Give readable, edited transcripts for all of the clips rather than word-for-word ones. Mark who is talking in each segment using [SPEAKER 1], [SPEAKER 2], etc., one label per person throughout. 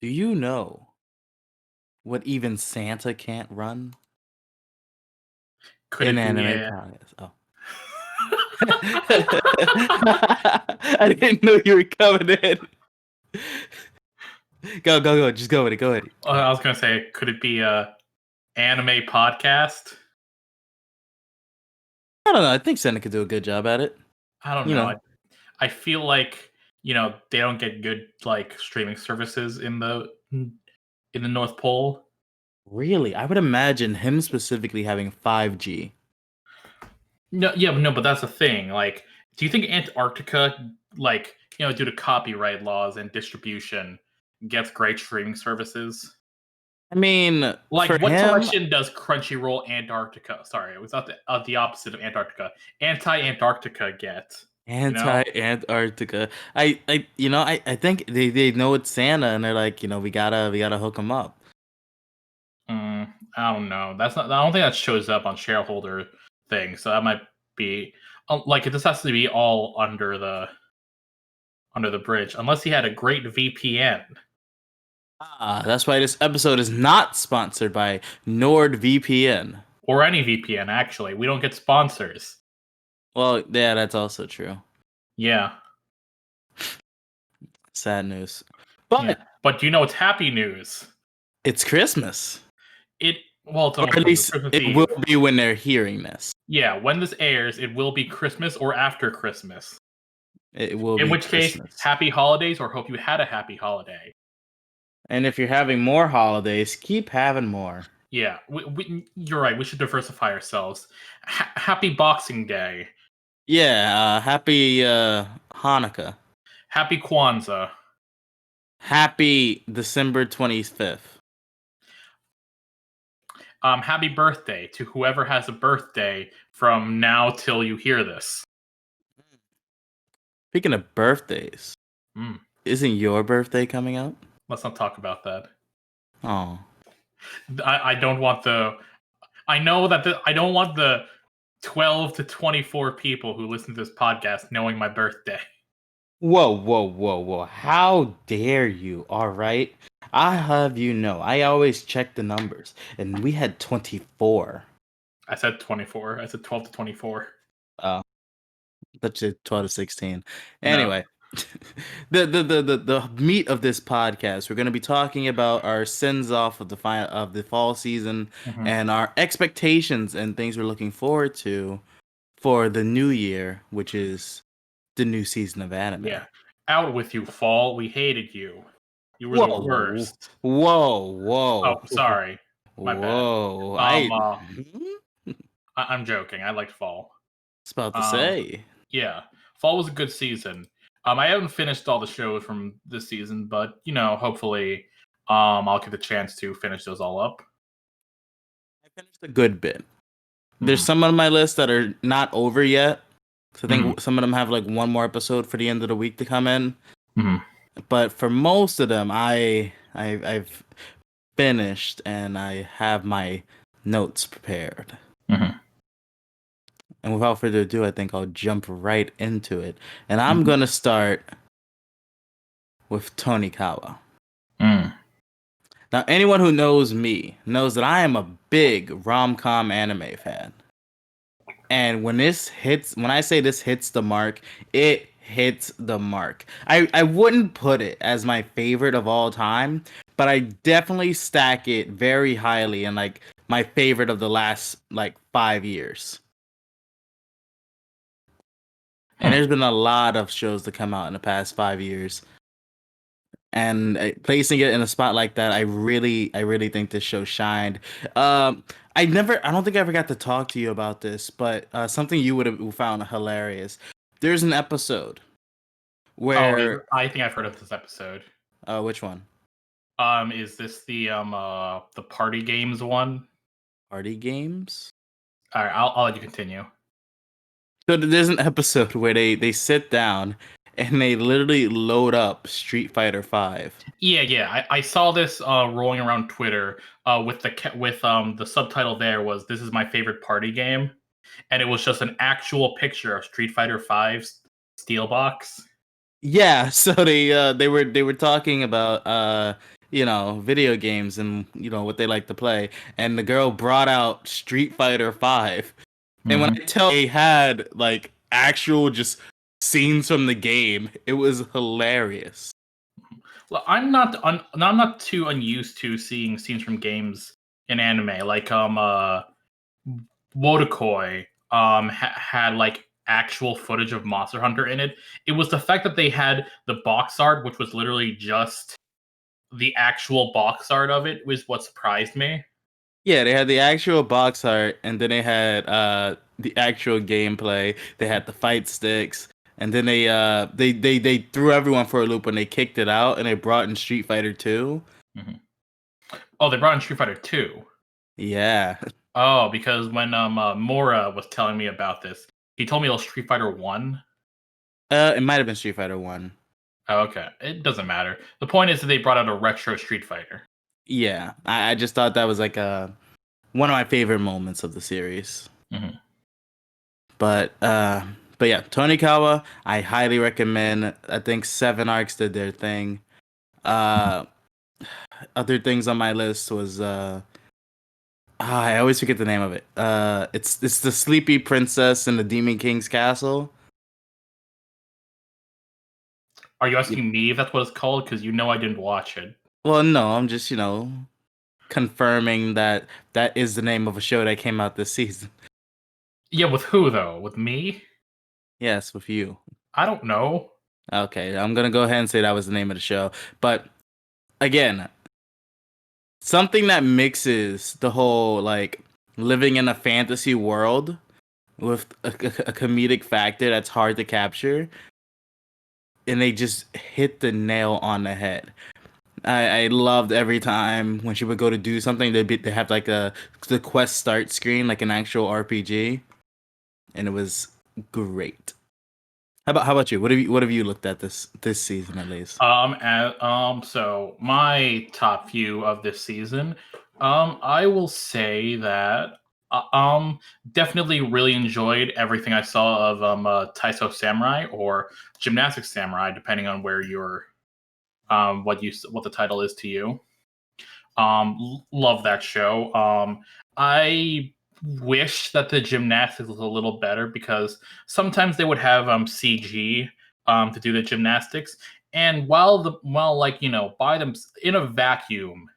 [SPEAKER 1] Do you know what even Santa can't run?
[SPEAKER 2] Could
[SPEAKER 1] In
[SPEAKER 2] it be
[SPEAKER 1] anime
[SPEAKER 2] a...
[SPEAKER 1] podcast. Oh. I didn't know you were coming in. Go. Just go with it. Go ahead.
[SPEAKER 2] I was gonna say, could it be a anime podcast?
[SPEAKER 1] I don't know. I think Santa could do a good job at it.
[SPEAKER 2] I don't
[SPEAKER 1] You
[SPEAKER 2] know.
[SPEAKER 1] know.
[SPEAKER 2] I feel like they don't get good like streaming services in the North Pole.
[SPEAKER 1] Really? I would imagine him specifically having 5G.
[SPEAKER 2] No, but that's the thing. Like, do you think Antarctica, like, due to copyright laws and distribution, gets great streaming services?
[SPEAKER 1] I mean,
[SPEAKER 2] Like,
[SPEAKER 1] for
[SPEAKER 2] what
[SPEAKER 1] him,
[SPEAKER 2] selection does Crunchyroll Antarctica? Sorry, it was not the opposite of Antarctica. Anti-Antarctica get.
[SPEAKER 1] anti-Antarctica. I think they know it's Santa and they're like, we gotta hook him up.
[SPEAKER 2] I don't know. I don't think that shows up on shareholder thing. So that might be like this has to be all under the bridge, unless he had a great VPN.
[SPEAKER 1] That's why this episode is not sponsored by NordVPN.
[SPEAKER 2] Or any VPN, actually. We don't get sponsors.
[SPEAKER 1] Well, yeah, that's also true.
[SPEAKER 2] Yeah.
[SPEAKER 1] Sad news. But
[SPEAKER 2] Yeah. But do you know it's happy news?
[SPEAKER 1] it's Christmas.
[SPEAKER 2] It's
[SPEAKER 1] Or
[SPEAKER 2] almost
[SPEAKER 1] at
[SPEAKER 2] Christmas,
[SPEAKER 1] least
[SPEAKER 2] Christmas
[SPEAKER 1] it
[SPEAKER 2] Eve.
[SPEAKER 1] will be when they're hearing this.
[SPEAKER 2] Yeah, when this airs, it will be Christmas or after Christmas.
[SPEAKER 1] It will
[SPEAKER 2] In
[SPEAKER 1] be
[SPEAKER 2] which
[SPEAKER 1] Christmas.
[SPEAKER 2] case, happy holidays, or hope you had a happy holiday.
[SPEAKER 1] And if you're having more holidays, keep having more.
[SPEAKER 2] Yeah, you're right. We should diversify ourselves. Happy Boxing Day.
[SPEAKER 1] Yeah, happy Hanukkah.
[SPEAKER 2] Happy Kwanzaa.
[SPEAKER 1] Happy December 25th.
[SPEAKER 2] Happy birthday to whoever has a birthday from now till you hear this.
[SPEAKER 1] Speaking of birthdays, isn't your birthday coming up?
[SPEAKER 2] Let's not talk about that.
[SPEAKER 1] Oh.
[SPEAKER 2] I don't want the... I know that I don't want the 12 to 24 people who listen to this podcast knowing my birthday.
[SPEAKER 1] Whoa. How dare you, all right? I have you know, I always check the numbers, and we had 24.
[SPEAKER 2] I said 24. I said 12 to 24.
[SPEAKER 1] Oh. That's 12 to 16. Anyway, the meat of this podcast, we're going to be talking about our sins off of the fall season and our expectations and things we're looking forward to for the new year, which is the new season of anime.
[SPEAKER 2] Yeah. Out with you, fall. We hated you. You were the worst.
[SPEAKER 1] Whoa.
[SPEAKER 2] Oh, sorry. My bad. I'm joking. I liked fall.
[SPEAKER 1] I was about to say.
[SPEAKER 2] Yeah. Fall was a good season. I haven't finished all the shows from this season, but hopefully I'll get the chance to finish those all up.
[SPEAKER 1] I finished a good bit. There's some on my list that are not over yet. So I think some of them have like one more episode for the end of the week to come in. But for most of them, I've finished and I have my notes prepared. And without further ado, I think I'll jump right into it. And I'm gonna start with Tonikawa. Now, anyone who knows me knows that I am a big rom-com anime fan. And when I say this hits the mark, it hits the mark. I wouldn't put it as my favorite of all time, but I definitely stack it very highly in like my favorite of the last like 5 years. And there's been a lot of shows that come out in the past 5 years. And placing it in a spot like that, I really think this show shined. I don't think I ever got to talk to you about this, but something you would have found hilarious. There's an episode where
[SPEAKER 2] I think I've heard of this episode.
[SPEAKER 1] Which one?
[SPEAKER 2] Is this the party games one?
[SPEAKER 1] Party games?
[SPEAKER 2] All right, I'll let you continue.
[SPEAKER 1] So there's an episode where they sit down and they literally load up Street Fighter 5.
[SPEAKER 2] Yeah. I saw this rolling around Twitter with the subtitle there was "This is my favorite party game," and it was just an actual picture of Street Fighter 5's Steelbox.
[SPEAKER 1] Yeah, so they were talking about video games and what they like to play. And the girl brought out Street Fighter 5. And when
[SPEAKER 2] Mhm.
[SPEAKER 1] I tell they had like actual just scenes from the game, it was hilarious.
[SPEAKER 2] Well, I'm not too unused to seeing scenes from games in anime. Like Wodokoi had like actual footage of Monster Hunter in it. It was the fact that they had the box art, which was literally just the actual box art of it, was what surprised me.
[SPEAKER 1] Yeah, they had the actual box art, and then they had the actual gameplay. They had the fight sticks, and then they threw everyone for a loop when they kicked it out, and they brought in Street Fighter 2.
[SPEAKER 2] Mhm. Oh, they brought in Street Fighter 2.
[SPEAKER 1] Yeah.
[SPEAKER 2] Oh, because when Mora was telling me about this, he told me it was Street Fighter 1.
[SPEAKER 1] It might have been Street Fighter 1.
[SPEAKER 2] Oh, okay, it doesn't matter. The point is that they brought out a retro Street Fighter.
[SPEAKER 1] Yeah, I just thought that was like one of my favorite moments of the series.
[SPEAKER 2] Mhm.
[SPEAKER 1] But but yeah, Tonikawa, I highly recommend. I think 7 arcs did their thing. Uh, Other things on my list was I always forget the name of it. It's the Sleepy Princess in the Demon King's castle.
[SPEAKER 2] Are you
[SPEAKER 1] You-
[SPEAKER 2] asking me if that's what it's called? Because you know I didn't watch it.
[SPEAKER 1] Well, no, I'm just confirming that that is the name of a show that came out this season.
[SPEAKER 2] Yeah, with who though? With me?
[SPEAKER 1] Yes, with you.
[SPEAKER 2] I don't know.
[SPEAKER 1] Okay, I'm gonna go ahead and say that was the name of the show. But again, something that mixes the whole like living in a fantasy world with a comedic factor that's hard to capture, and they just hit the nail on the head. I loved every time when she would go to do something, they have like the quest start screen like an actual RPG, and it was great. How about you? What have you looked at this season at least?
[SPEAKER 2] So my top view of this season, I will say that, uh, um, definitely really enjoyed everything I saw of Taiso Samurai or Gymnastics Samurai, depending on where you're, what the title is to you. Love that show. I wish that the gymnastics was a little better because sometimes they would have CG to do the gymnastics, and while like by them in a vacuum,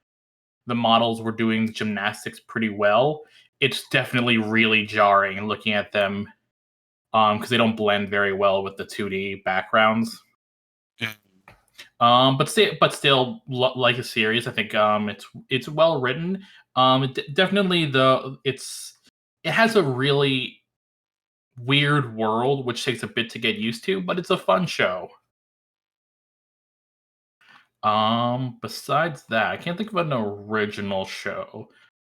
[SPEAKER 2] the models were doing gymnastics pretty well. It's definitely really jarring looking at them because they don't blend very well with the 2D backgrounds. But still, like a series, I think it's well written. Definitely it has a really weird world, which takes a bit to get used to, but it's a fun show. Besides that, I can't think of an original show.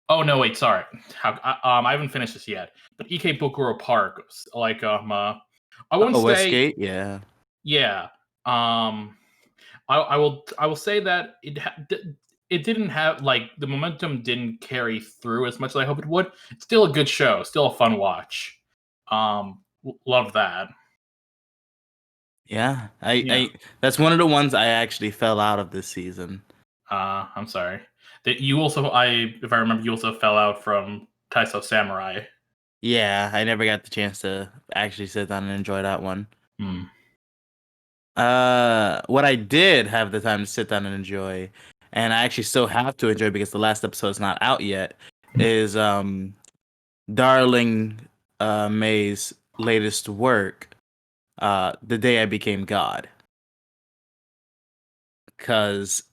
[SPEAKER 2] Oh no, wait, sorry. I haven't finished this yet. But Ikebukuro Park, like I won't
[SPEAKER 1] Oh,
[SPEAKER 2] say,
[SPEAKER 1] Westgate, yeah.
[SPEAKER 2] yeah. Um, I will say that it didn't have like the momentum didn't carry through as much as I hope it would. It's still a good show, still a fun watch. Love that.
[SPEAKER 1] Yeah,
[SPEAKER 2] Yeah.
[SPEAKER 1] that's one of the ones I actually fell out of this season.
[SPEAKER 2] I'm sorry. That you also if I remember, you also fell out from Taiso Samurai.
[SPEAKER 1] Yeah, I never got the chance to actually sit down and enjoy that one.
[SPEAKER 2] Hmm.
[SPEAKER 1] What I did have the time to sit down and enjoy, and I actually still have to enjoy because the last episode's not out yet, is Darling May's latest work, The Day I Became God. Cause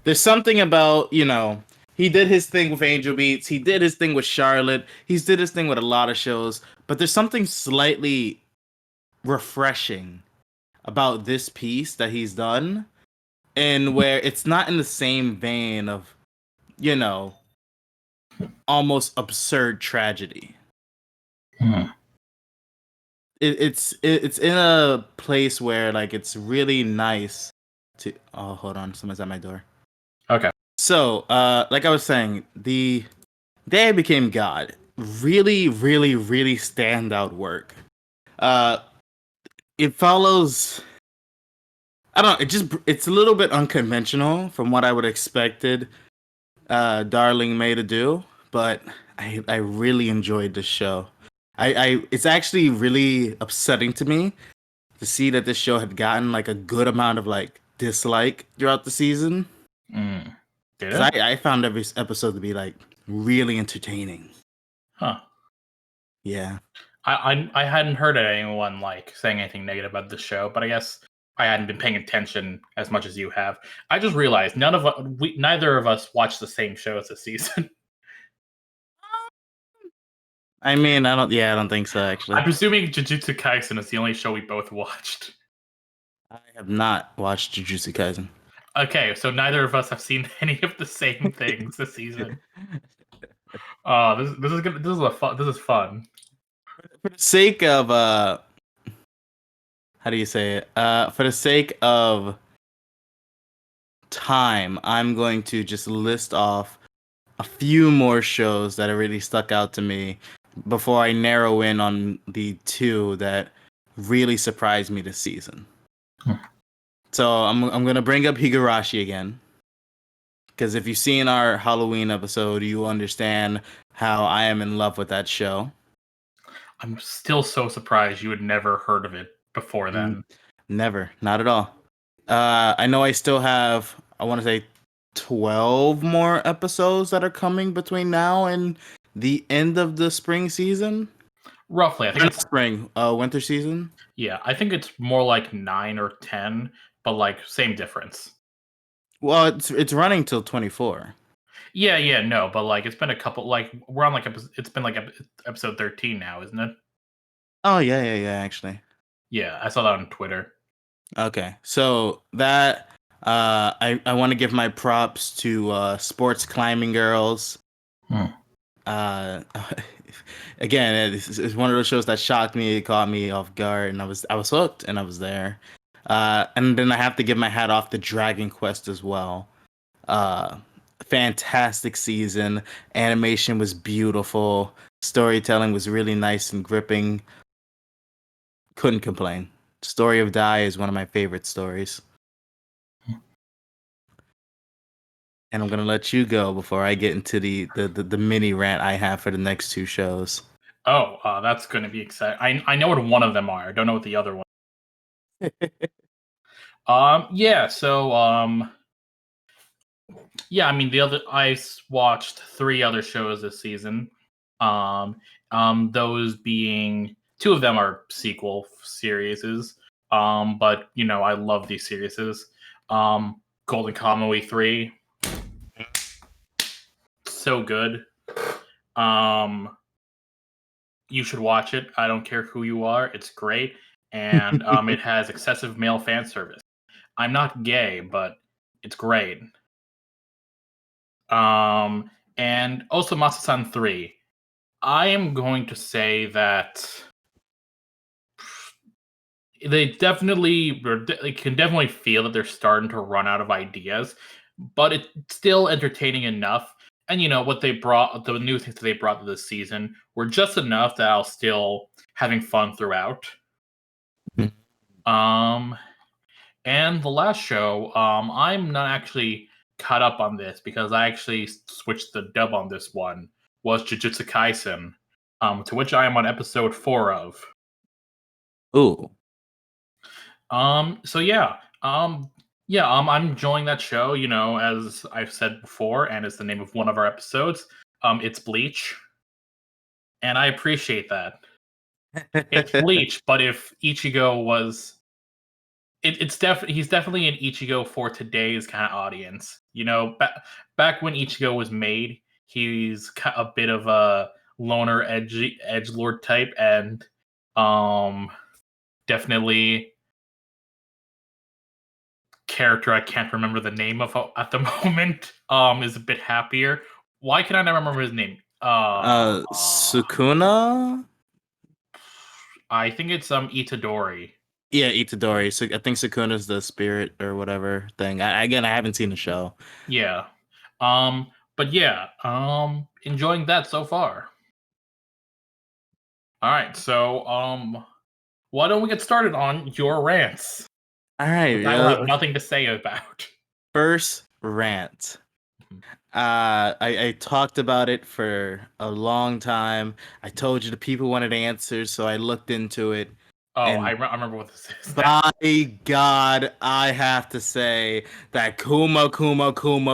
[SPEAKER 1] there's something about, he did his thing with Angel Beats, he did his thing with Charlotte, he's did his thing with a lot of shows, but there's something slightly refreshing about this piece that he's done, and where it's not in the same vein of, you know, almost absurd tragedy.
[SPEAKER 2] Hmm.
[SPEAKER 1] It's in a place where like it's really nice to. Oh, hold on, someone's at my door.
[SPEAKER 2] Okay.
[SPEAKER 1] So, like I was saying, the Day I Became God, really, really, really standout work. Uh, it follows. I don't. It's a little bit unconventional from what I would expected. Darling May to do, but I really enjoyed the show. It's actually really upsetting to me to see that this show had gotten like a good amount of like dislike throughout the season.
[SPEAKER 2] Mm. Did
[SPEAKER 1] Because
[SPEAKER 2] it?
[SPEAKER 1] I found every episode to be like really entertaining.
[SPEAKER 2] Huh.
[SPEAKER 1] Yeah.
[SPEAKER 2] I hadn't heard of anyone like saying anything negative about the show, but I guess I hadn't been paying attention as much as you have. I just realized neither of us watched the same shows this season.
[SPEAKER 1] I mean, I don't. Yeah, I don't think so. Actually,
[SPEAKER 2] I'm presuming Jujutsu Kaisen is the only show we both watched.
[SPEAKER 1] I have not watched Jujutsu Kaisen.
[SPEAKER 2] Okay, so neither of us have seen any of the same things this season. This is good. This is fun.
[SPEAKER 1] For the sake of how do you say it? For the sake of time, I'm going to just list off a few more shows that have really stuck out to me before I narrow in on the two that really surprised me this season.
[SPEAKER 2] Hmm.
[SPEAKER 1] So I'm gonna bring up Higurashi again, because if you've seen our Halloween episode, you understand how I am in love with that show.
[SPEAKER 2] I'm still so surprised you had never heard of it before then.
[SPEAKER 1] Never, not at all. I know I still have, I want to say, 12 more episodes that are coming between now and the end of the spring season.
[SPEAKER 2] Roughly, I think
[SPEAKER 1] Not
[SPEAKER 2] it's
[SPEAKER 1] spring, winter season.
[SPEAKER 2] yeah. I think it's more like 9 or 10, but like same difference.
[SPEAKER 1] Well, it's running till 24.
[SPEAKER 2] Yeah, no, but like it's been a couple. Like we're on like it's been like episode 13 now, isn't it?
[SPEAKER 1] Oh yeah, actually.
[SPEAKER 2] Yeah, I saw that on Twitter.
[SPEAKER 1] Okay, so that I want to give my props to sports climbing girls.
[SPEAKER 2] Hmm.
[SPEAKER 1] Uh, again, it's one of those shows that shocked me. It caught me off guard, and I was hooked, and I was there. And then I have to give my hat off to Dragon Quest as well. Uh, Fantastic season. Animation was beautiful. Storytelling was really nice and gripping. Couldn't complain. Story of Die is one of my favorite stories. And I'm gonna let you go before I get into the mini rant I have for the next two shows.
[SPEAKER 2] Oh, that's going to be exciting. I know what one of them are. I don't know what the other one. Yeah. So, yeah. I mean, watched 3 other shows this season. Um, those being two of them are sequel series. But you know, I love these series. Golden Kamuy 3, so good. Um, you should watch it. I don't care who you are. It's great. And it has excessive male fan service. I'm not gay, but it's great. And also Masasan 3. I am going to say that they can definitely feel that they're starting to run out of ideas, but it's still entertaining enough. And you know what they brought, the new things that they brought to this season were just enough that I'll still having fun throughout. Um, and the last show, I'm not actually caught up on this because I actually switched the dub on this one. Was Jujutsu Kaisen, to which I am on episode 4 of.
[SPEAKER 1] Ooh.
[SPEAKER 2] So yeah, I'm enjoying that show. You know, as I've said before, and it's the name of one of our episodes. It's Bleach, and I appreciate that. It's Bleach, but if Ichigo was, he's definitely an Ichigo for today's kind of audience. You know, back when Ichigo was made, he's a bit of a loner, edge lord type, and definitely character I can't remember the name of at the moment is a bit happier. Why can I not remember his name?
[SPEAKER 1] Sukuna?
[SPEAKER 2] I think it's Itadori.
[SPEAKER 1] Yeah, Itadori. So I think Sukuna's the spirit or whatever thing. Again, I haven't seen the show.
[SPEAKER 2] Yeah. But yeah, enjoying that so far. All right, so why don't we get started on your rants?
[SPEAKER 1] All right.
[SPEAKER 2] which I will have nothing to say about.
[SPEAKER 1] First rant. I talked about it for a long time. I told you the people wanted answers, so I looked into it.
[SPEAKER 2] Oh,
[SPEAKER 1] And
[SPEAKER 2] I remember what this is.
[SPEAKER 1] by God, I have to say that Kuma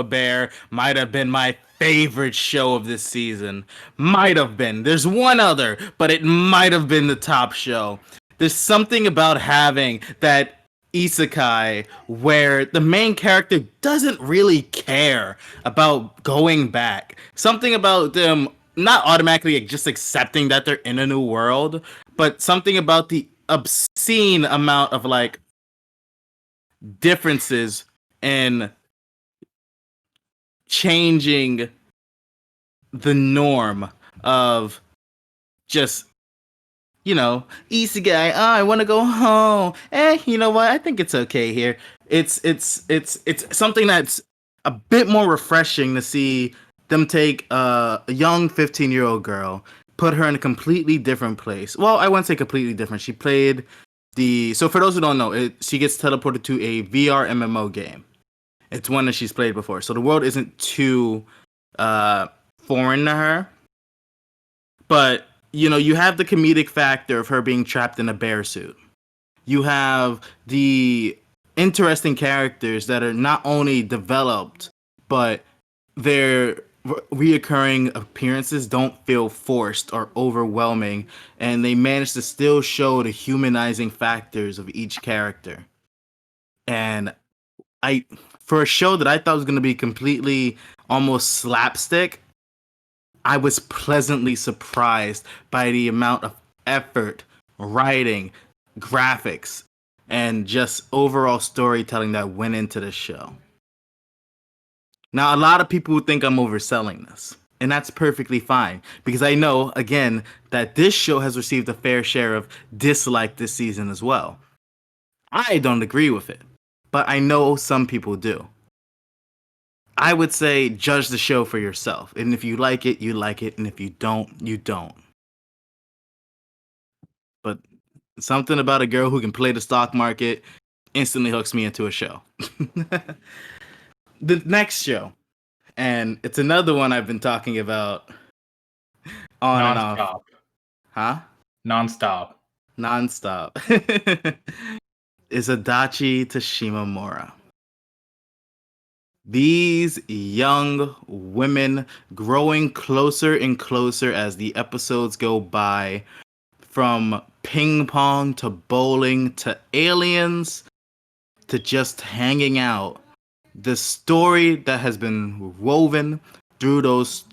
[SPEAKER 1] Bear might have been my favorite show of this season. Might have been. There's one other, but it might have been the top show. There's something about having that isekai where the main character doesn't really care about going back. Something about them not automatically just accepting that they're in a new world, but something about the obscene amount of like differences in changing the norm of just easy guy. Oh, I want to go home. You know what? I think it's okay here. It's something that's a bit more refreshing to see them take a young 15-year-old girl, put her in a completely different place. Well, I wouldn't say completely different. She played so for those who don't know, she gets teleported to a VR MMO game. It's one that she's played before, so the world isn't too uh, foreign to her. But you have the comedic factor of her being trapped in a bear suit. You have the interesting characters that are not only developed, but their reoccurring appearances don't feel forced or overwhelming, and they manage to still show the humanizing factors of each character. And I, for a show that I thought was going to be completely almost slapstick, I was pleasantly surprised by the amount of effort, writing, graphics, and just overall storytelling that went into the show. Now, a lot of people would think I'm overselling this, and that's perfectly fine because I know, again, that this show has received a fair share of dislike this season as well. I don't agree with it, but I know some people do. I would say judge the show for yourself. And if you like it, you like it. And if you don't, you don't. But something about a girl who can play the stock market instantly hooks me into a show. The next show, and it's another one I've been talking about on and off.
[SPEAKER 2] Nonstop.
[SPEAKER 1] Huh?
[SPEAKER 2] Nonstop.
[SPEAKER 1] Nonstop. Is Adachi to Shimamura. These young women growing closer and closer as the episodes go by, from ping pong to bowling to aliens to just hanging out. The story that has been woven through those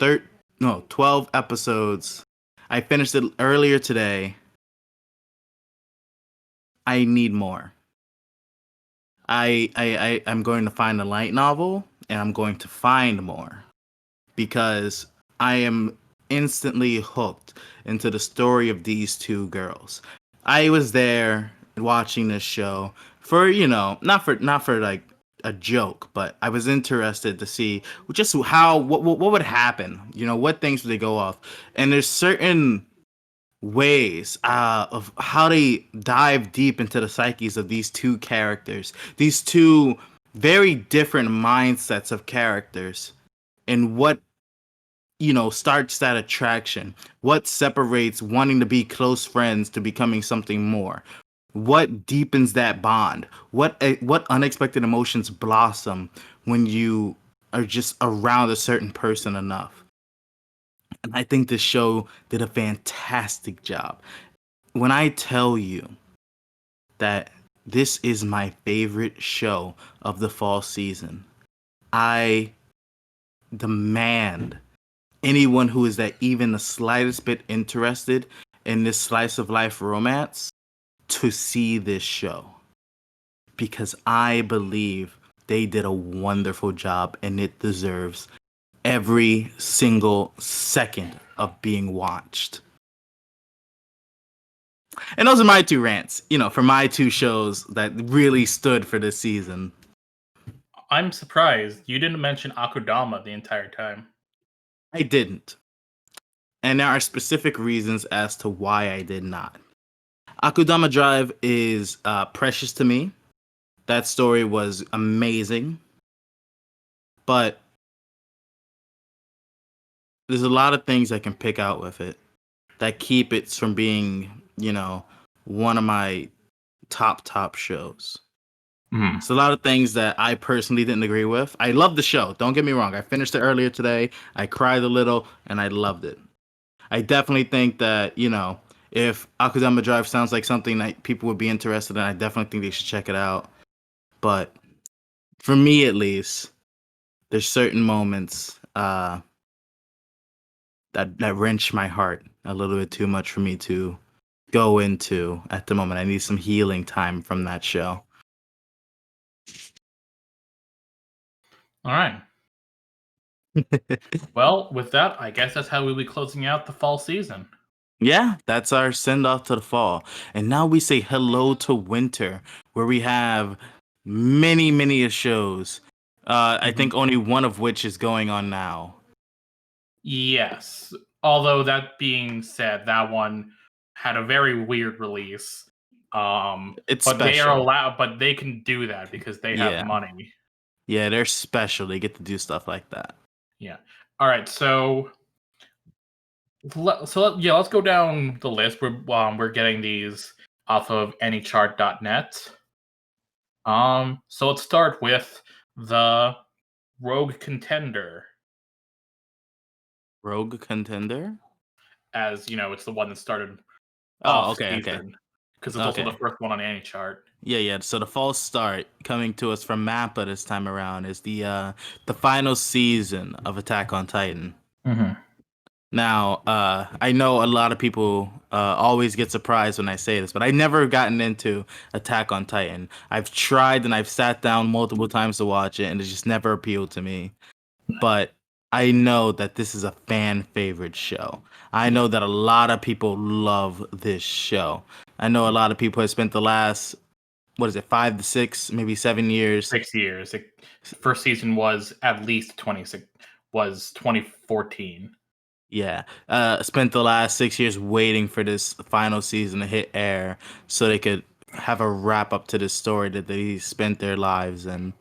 [SPEAKER 1] 12 episodes. I finished it earlier today. I need more. I'm going to find a light novel and I'm going to find more because I am instantly hooked into the story of these two girls. I was there watching this show for, not for like a joke, but I was interested to see just what would happen, what things would they go off. And there's certain ways of how they dive deep into the psyches of these two characters, these two very different mindsets of characters, and what starts that attraction, what separates wanting to be close friends to becoming something more, what deepens that bond, what unexpected emotions blossom when you are just around a certain person enough. And I think this show did a fantastic job. When I tell you that this is my favorite show of the fall season, I demand anyone who is that even the slightest bit interested in this slice of life romance to see this show, because I believe they did a wonderful job and it deserves every single second of being watched. And those are my two rants, for my two shows that really stood for this season.
[SPEAKER 2] I'm surprised you didn't mention Akudama the entire time.
[SPEAKER 1] I didn't. And there are specific reasons as to why I did not. Akudama Drive is precious to me. That story was amazing, but there's a lot of things I can pick out with it that keep it from being, one of my top shows.
[SPEAKER 2] Mm.
[SPEAKER 1] It's a lot of things that I personally didn't agree with. I love the show. Don't get me wrong. I finished it earlier today. I cried a little and I loved it. I definitely think that, if Akudama Drive sounds like something that people would be interested in, I definitely think they should check it out. But for me at least, there's certain moments that wrench my heart a little bit too much for me to go into at the moment. I need some healing time from that show.
[SPEAKER 2] All right. Well, with that, I guess that's how we'll be closing out the fall season.
[SPEAKER 1] Yeah, that's our send off to the fall. And now we say hello to winter, where we have many shows. I
[SPEAKER 2] Mhm.
[SPEAKER 1] think only one of which is going on now.
[SPEAKER 2] Yes. Although that being said, that one had a very weird release.
[SPEAKER 1] It's
[SPEAKER 2] But they are
[SPEAKER 1] special.
[SPEAKER 2] allowed, but they can do that because they have
[SPEAKER 1] Yeah.
[SPEAKER 2] money.
[SPEAKER 1] Yeah, they're special. They get to do stuff like that.
[SPEAKER 2] Yeah. All right. So, yeah, let's go down the list. We're getting these off of anychart.net. So let's start with the Rogue Contender,
[SPEAKER 1] Rogue Contender?
[SPEAKER 2] as you know, it's the one that started
[SPEAKER 1] Oh,
[SPEAKER 2] off
[SPEAKER 1] okay.
[SPEAKER 2] season because it's also the
[SPEAKER 1] Okay.
[SPEAKER 2] first one on anychart.
[SPEAKER 1] Yeah. So the false start coming to us from Mappa this time around is the final season of Attack on Titan.
[SPEAKER 2] Mm-hmm.
[SPEAKER 1] Now, I know a lot of people always get surprised when I say this, but I never gotten into Attack on Titan. I've tried and I've sat down multiple times to watch it, and it just never appealed to me. But I know that this is a fan favorite show. I
[SPEAKER 2] Yeah,
[SPEAKER 1] know that a lot of people love this show. I know a lot of people have spent the last, what is it, 5 to 6, maybe 7 years.
[SPEAKER 2] 6 years. First season was at least 26. Was 2014.
[SPEAKER 1] Yeah, spent the last 6 years waiting for this final season to hit air so they could have a wrap up to this story that they spent their lives in.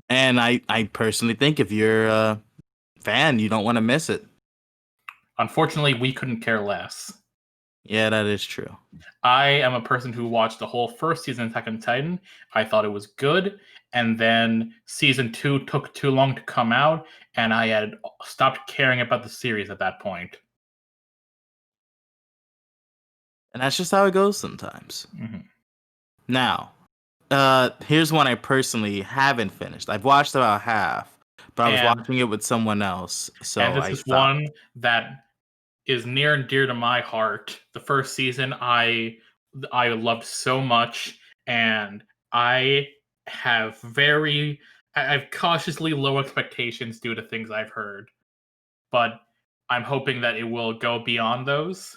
[SPEAKER 1] And I personally think if you're a fan, you don't want to miss it.
[SPEAKER 2] Unfortunately, we couldn't care less.
[SPEAKER 1] Yeah, that is true.
[SPEAKER 2] I am a person who watched the whole first season of Attack on Titan. I thought it was good, and then season 2 took too long to come out, and I had stopped caring about the series at that point.
[SPEAKER 1] And that's just how it goes sometimes.
[SPEAKER 2] Mm-hmm.
[SPEAKER 1] Now, here's one I personally haven't finished. I've watched about half, but I was
[SPEAKER 2] And
[SPEAKER 1] watching it with someone else, so
[SPEAKER 2] this
[SPEAKER 1] I
[SPEAKER 2] is
[SPEAKER 1] stopped.
[SPEAKER 2] one that is near and dear to my heart. The first season I loved so much, and I have I have cautiously low expectations due to things I've heard, but I'm hoping that it will go beyond those.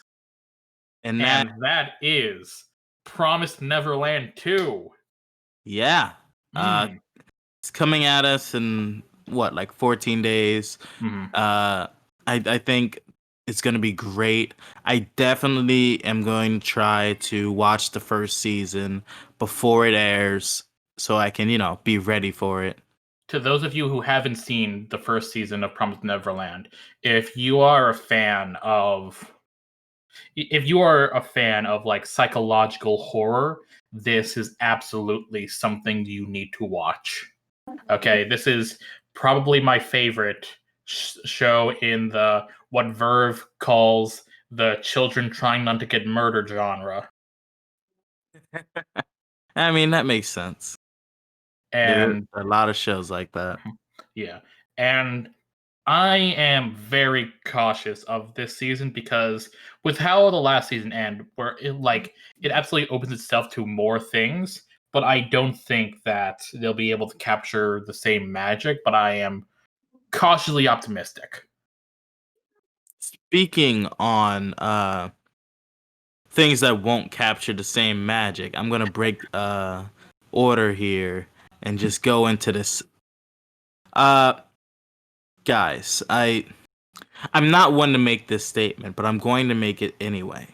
[SPEAKER 1] And that,
[SPEAKER 2] And that is Promised Neverland 2.
[SPEAKER 1] yeah, uh,
[SPEAKER 2] Mm.
[SPEAKER 1] it's coming at us in what, like 14 days.
[SPEAKER 2] Mm.
[SPEAKER 1] Uh, I think it's gonna be great. I definitely am going to try to watch the first season before it airs, so I can, be ready for it.
[SPEAKER 2] To those of you who haven't seen the first season of Promised Neverland, if you are a fan of if you are a fan of like psychological horror, this is absolutely something you need to watch. Okay, this is probably my favorite show in the what Verve calls the children trying not to get murdered genre.
[SPEAKER 1] I mean, that makes sense. There
[SPEAKER 2] And
[SPEAKER 1] are a lot of shows like that.
[SPEAKER 2] yeah, and I am very cautious of this season because with how the last season ended, where it absolutely opens itself to more things, but I don't think that they'll be able to capture the same magic. But I am cautiously optimistic.
[SPEAKER 1] Speaking on things that won't capture the same magic, I'm gonna break order here and just go into this. Uh, guys, I'm not one to make this statement, but I'm going to make it anyway.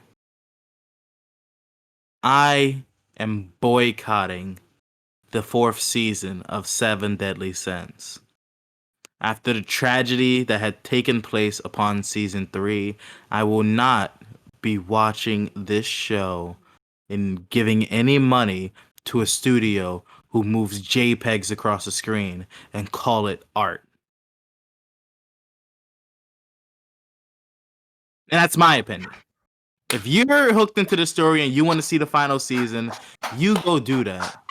[SPEAKER 1] I am boycotting the fourth season of Seven Deadly Sins. After the tragedy that had taken place upon season 3, I will not be watching this show and giving any money to a studio who moves JPEGs across the screen and call it art. And that's my opinion. If you're hooked into the story and you want to see the final season, you go do that.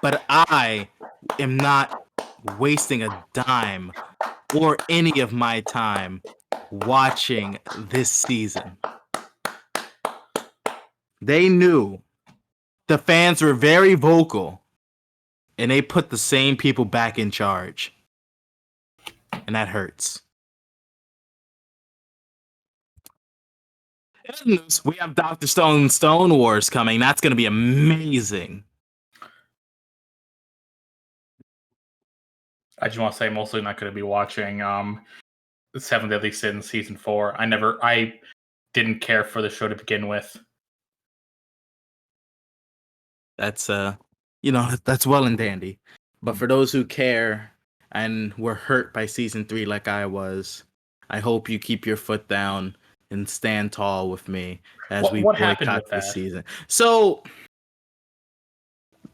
[SPEAKER 1] But I am not wasting a dime or any of my time watching this season. They knew the fans were very vocal and they put the same people back in charge. And that hurts. In other news, we have Dr. Stone Wars coming. That's going to be amazing.
[SPEAKER 2] I just want to say I'm mostly not going to be watching Seven Deadly Sins season 4. I didn't care for the show to begin with.
[SPEAKER 1] That's that's well and dandy. But for those who care and were hurt by season 3 like I was, I hope you keep your foot down and stand tall with me as we
[SPEAKER 2] What happened
[SPEAKER 1] boycott
[SPEAKER 2] with
[SPEAKER 1] this
[SPEAKER 2] that?
[SPEAKER 1] season. So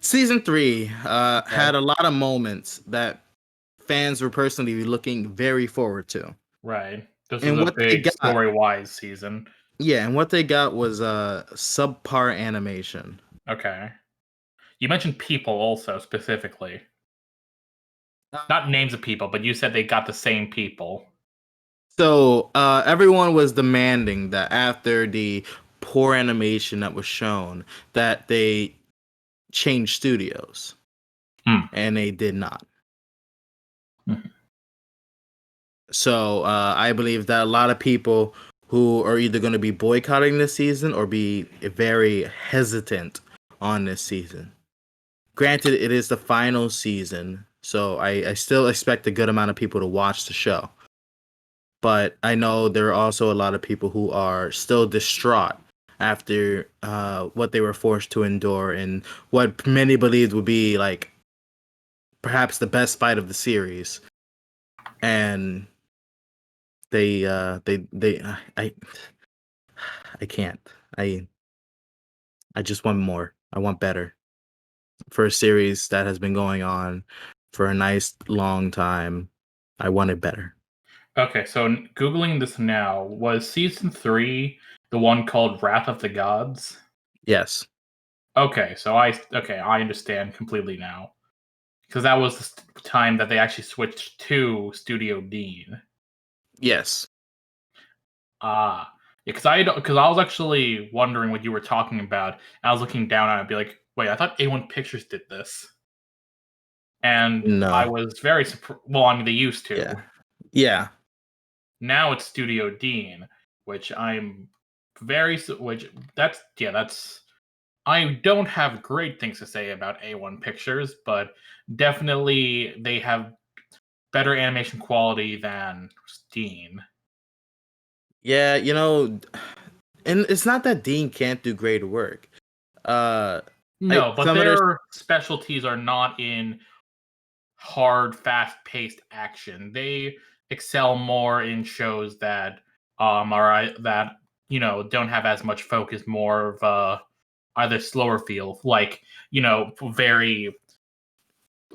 [SPEAKER 1] season 3 had a lot of moments that fans were personally looking very forward to.
[SPEAKER 2] Right. This is
[SPEAKER 1] And
[SPEAKER 2] a
[SPEAKER 1] what they
[SPEAKER 2] big
[SPEAKER 1] got,
[SPEAKER 2] story-wise season.
[SPEAKER 1] yeah, and what they got was subpar animation.
[SPEAKER 2] Okay. You mentioned people also specifically. Not names of people, but you said they got the same people.
[SPEAKER 1] So everyone was demanding that after the poor animation that was shown, that they change studios, and they did not.
[SPEAKER 2] Mhm.
[SPEAKER 1] So I believe that a lot of people who are either going to be boycotting this season or be very hesitant on this season. Granted, it is the final season, so I still expect a good amount of people to watch the show. But I know there are also a lot of people who are still distraught after what they were forced to endure and what many believed would be like perhaps the best fight of the series. And they I can't. I just want more. I want better for a series that has been going on for a nice long time. I want it better.
[SPEAKER 2] Okay, so Googling this now, was season 3 the one called Wrath of the Gods?
[SPEAKER 1] Yes.
[SPEAKER 2] Okay, I understand completely now. Because that was the time that they actually switched to Studio Dean.
[SPEAKER 1] Yes.
[SPEAKER 2] Ah, yeah, because I was actually wondering what you were talking about. And I was looking down on it and be like, wait, I thought A1 Pictures did this. And I
[SPEAKER 1] No.
[SPEAKER 2] was very surprised. Well, I mean, they used to.
[SPEAKER 1] Yeah. Yeah.
[SPEAKER 2] Now it's Studio Dean, which I'm which that's I don't have great things to say about A1 Pictures, but definitely they have better animation quality than Dean.
[SPEAKER 1] Yeah, and it's not that Dean can't do great work. Uh
[SPEAKER 2] No, but
[SPEAKER 1] some of their
[SPEAKER 2] their specialties are not in hard, fast-paced action. They excel more in shows that are that don't have as much focus, more of either slower feel, like very.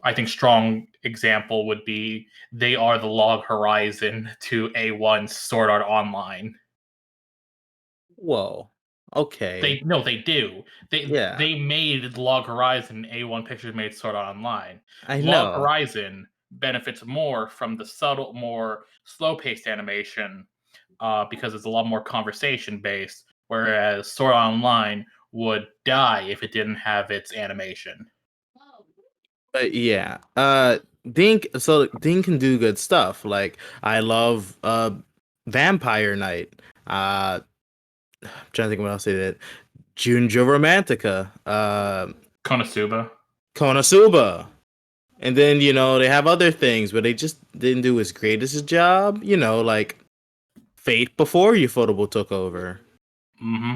[SPEAKER 2] I think strong example would be they are the Log Horizon to A1's Sword Art Online.
[SPEAKER 1] Whoa. Okay.
[SPEAKER 2] They do.
[SPEAKER 1] Yeah.
[SPEAKER 2] They made Log Horizon. A1 Pictures made Sword Art Online.
[SPEAKER 1] I
[SPEAKER 2] Log
[SPEAKER 1] know.
[SPEAKER 2] Horizon benefits more from the subtle, more slow-paced animation because it's a lot more conversation based. Whereas Sword Art Online would die if it didn't have its animation.
[SPEAKER 1] But yeah. Dean can do good stuff. Like I love Vampire Knight. I'm trying to think what else they did. Junjo Romantica.
[SPEAKER 2] Konosuba.
[SPEAKER 1] Konosuba. And then, they have other things, but they just didn't do as great as a job. Like Fate before Ufotable took over.
[SPEAKER 2] Mm-hmm.